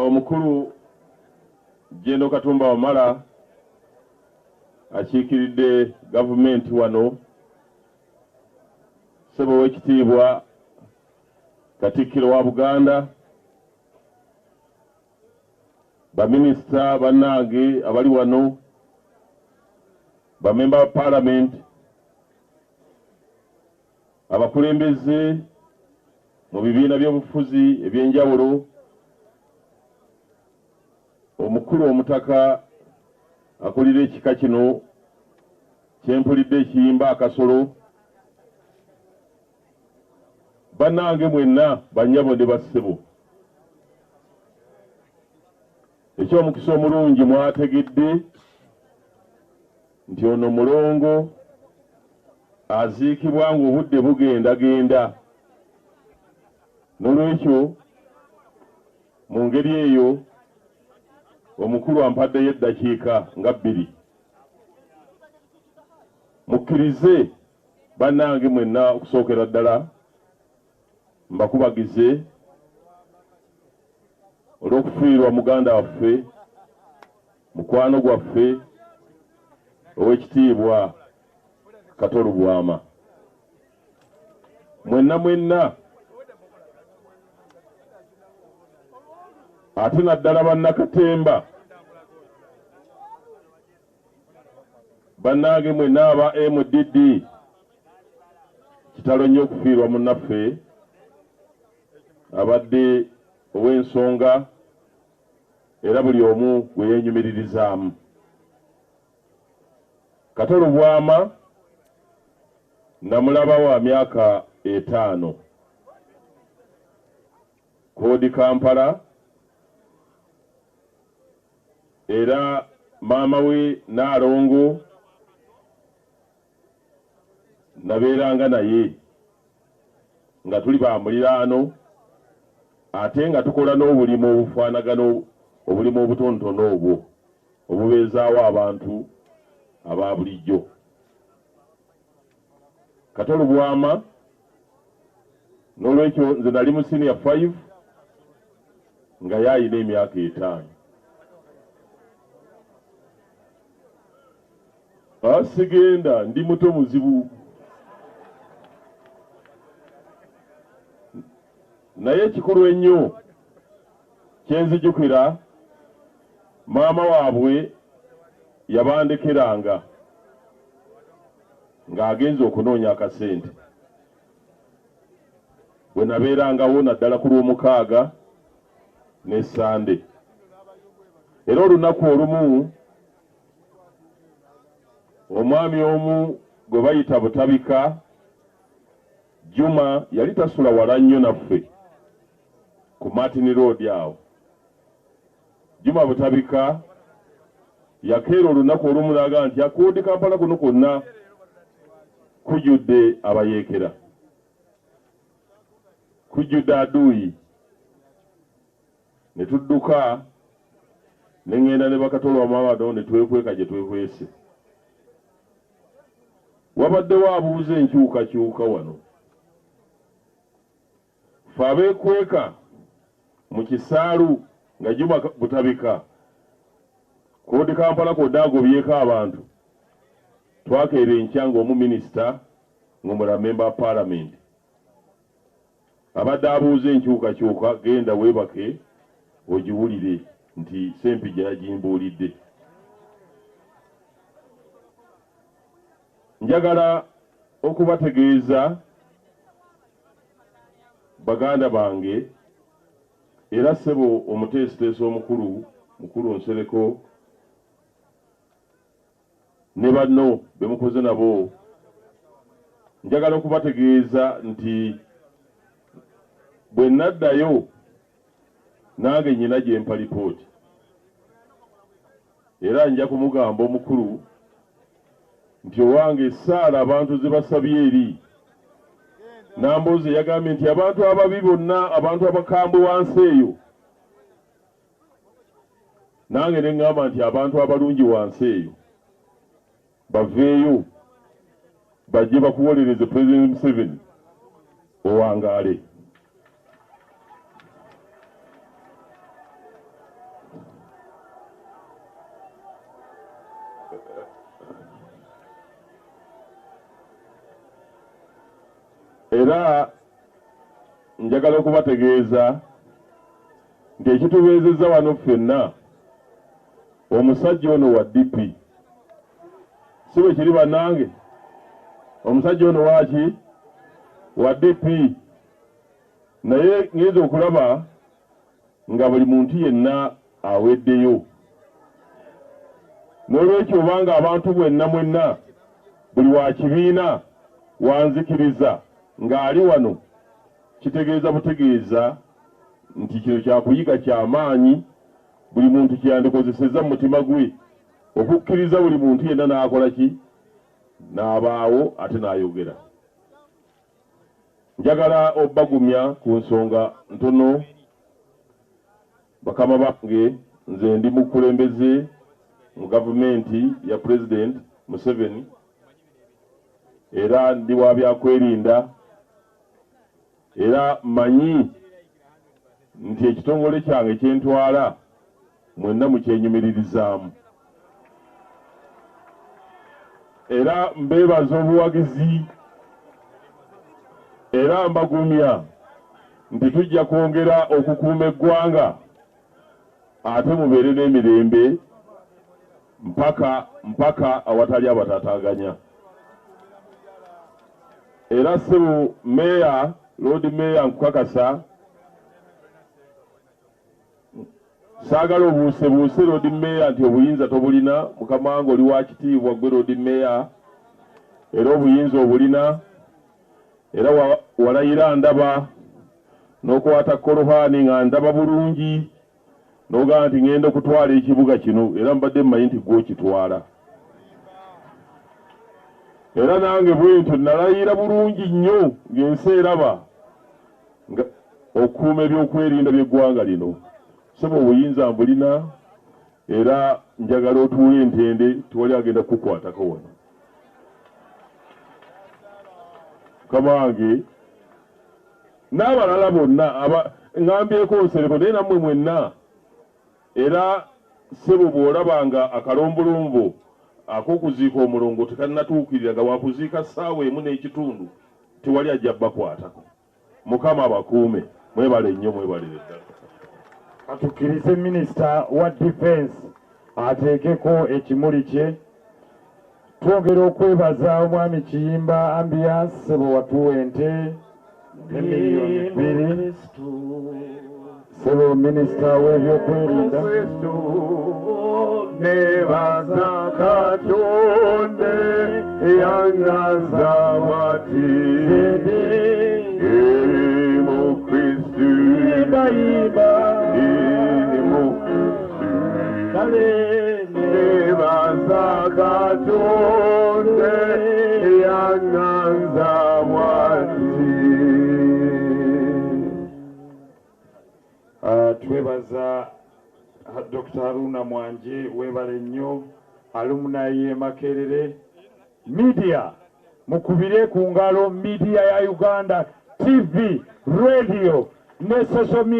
omukulu Jeno Katumba Wamala akiikiridde gavumenti wano ssebo w'ekitiibwa Katikkiro wa Buganda baminisita bannange abali wano bamemba ba parliament abakulembeze mu bibiina by'obufuzi ebyenjawulo omukulu omutaka akulira ekika kino kyempulidde ekiyimba akasolo bannange mwenna bannyabo ne bassebo ekyomukisa omulungi mwategedde nti ono mulongo aziikibwa ng'obudde bugendagenda n'olwekyo mu ngeri eyo omukulu ampaddeyo eddakiika nga 2 mukkirize bannange mwenna okusookera ddala mbakubagize olw'okufiirwa muganda waffe mukwano gwaffe ow'ekitiibwa Katolu Bwama mwenna ate naddala bannakatemba bannange mwenna aba MDD kitalo nnyo okufiirwa munnaffe abadde ow'ensonga era buli omu gwe yeenyumiririzaamu. Katolu Bwama namulaba wa myaka 5 Koodi Kampala era maama we Naalongo nabeeranga naye nga tuli ba muliraano ate nga tukola n'obulimu obufaanagano obulimu obutonotono obwo obubeezaawo abantu aba bulijjo. Katolu Bwama n'olwekyo nze nali mu senior 5 nga yayina emyaka 5. Asigenda ndi muto muzibu naye ekikulu ennyo kyenzijukira maama waabwe yabandekeranga ng'agenza okunoonya akasente bwe nabeerangawo naddala ku Lwomukaaga ne Sande. Era olunaku olumu omwami omu gwe bayita Butabika Juma yali tasula wala nnyo naffe ku Martin Road awo. Juma Butabika yakeera olunaku olumu n'agamba nti Koodi Kampala kuno kwonna kujjudde abayeekera, kujjudde aduuyi. Ne tudduka ne ŋŋenda ne Bakatolo Wamala ne twekweka gye twekwese. Wabaddewo abuuza enkyukakyuka wano. Ffe abeekweka mu kisaalu nga Juma Butabika Koodi Kampala kwonna agobyeko abantu twakeera enkya ng'omu minisita ng'omulala memba wa parliament abadde abuuza enkyukakyuka genda weebake ogiwulire nti Ssempijja yagimbuulidde. Njagala okubategeeza baganda bange era ssebo omuteesiteesi omukulu Nsereko ne banno be mukoze nabo, njagala okubategeeza nti bwe naddayo nange nnyina gye mpa lipooti era nja kumugamba omukulu nti owange essaala abantu ze basabye eri Namboze yagambye nti abantu ababi bonna abantu abakambwe wansi eyo nange ne ŋŋamba nti abantu abalungi wansi eyo baveeyo bajje bakuwolereze Pulezidenti Museveni owangaale. era njagala okubategeeza nti ekitubeezezza wano ffenna omusajja ono wa DP si bwe kiri bannange omusajja ono waaki wa DP naye ngenza okulaba nga buli muntu yenna aweddeyo n'olwekyo obanga abantu mwenna buli wa kibiina wanzikiriza ng'ali wano kitegeeza butegeeza nti kino kyakuyiga ky'amaanyi buli muntu kyandikozesezza mu mutima gwe okukkiriza buli muntu yenna n'akola ki n'abaawo ate n'ayogera. Njagala obbagumya ku nsonga ntono. Bakama bange nze ndi mukulembeze mu gavumenti ya Pulezidenti Museveni era ndi wa byakwerinda era manyi nti ekitongole kyange kyentwala mwenna mukyenyumiririzaamu era mbeebaza obuwagizi era mbagumya nti tujja kwongera okukuuma eggwanga ate mubeere n'emirembe mpaka awatali abatataganya. Era ssebo meya Lord Meya nkukakasa saagala obuusebuuse Lord Meya nti obuyinza tobulina mukama wange oli wa kitiibwa gwe Lord Meya era obuyinza obulina era walayira ndaba n'okwata korohaani nga ndaba bulungi n'ogamba nti ngenda okutwala ekibuga kino era mbadde mmanyi nti gw'okitwala era nange bwentyo nalayira bulungi nnyo ng'ensi eraba okukuuma ebyokwerinda by'eggwanga lino saba obuyinza mbulina era njagala otuule entende tewali agenda kukukwatako wano mukama wange n'abalala bonna ŋŋambyeko nsereko naye nammwe mwenna era ssebo bw'olabanga akalombolombo ak'okuziika omulongo tekanatuukirira nga wakuziika ssaawa emu n'ekitundu tewali ajja bakwatako. Mukama abakuume mwebale nnyo mwebalire ddala. Katukkirize minisita wa defense ateekeko ekimuli kye. Twongera okwebaza omwami Kiyimba Ambiance ssebo watuwa ente emiliyoni 2 ssebo minisita w'ebyokwerinda nebaza Katonda eyangaza wati mu Kristu nebaza Katonda eyangaza wati. Twebaza Dr. Haruna Mwanje webale nnyo alumni Makerere media mukubire ku ngalo media ya Uganda TV radio ne social media